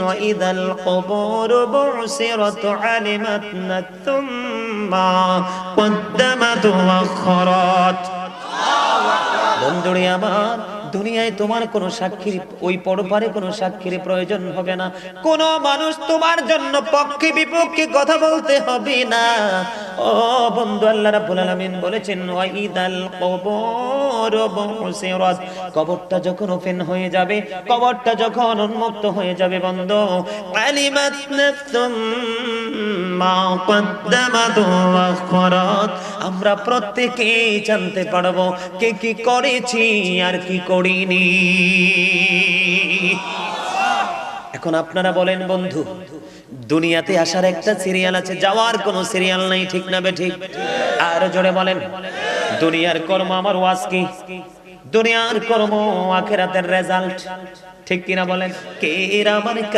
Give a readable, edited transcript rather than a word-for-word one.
ওয়া ইদাল কুবুর বুসিরাত আলিমাত নাসুম্মা কদ্দামাত ওয়া আখরাত। বন্ধুরে আমার, দুনিয়ায় তোমার কোনো সাক্ষীর, ওই পরপারে কোনো সাক্ষীর প্রয়োজন হবে না। কোন মানুষ তোমার জন্য পক্ষে বিপক্ষে কথা বলতে হবে না। ও বন্ধু, আল্লাহ রাব্বুল আলামিন বলেছেন ওয়াইদাল কুবুর বুসিরাত, কবরটা যখন ওপেন হয়ে যাবে, কবরটা যখন উন্মুক্ত হয়ে যাবে বন্ধু, আলিমাত নাফসুম মা কদ্দামাত ওয়া আখরাত, আমরা প্রত্যেকেই জানতে পারবো কে কি করেছি আর কি করিনি। এখন আপনারা বলেন বন্ধু, দুনিয়াতে আসার একটা সিরিয়াল আছে, যাওয়ার কোনো সিরিয়াল নাই, ঠিক না বেঠিক? আর জোরে বলেন, দুনিয়ার কর্ম আমার ওয়াজ কি? দুনিয়ার কর্ম আখিরাতের রেজাল্ট, ঠিক কিনা বলেন? কে এরা আমার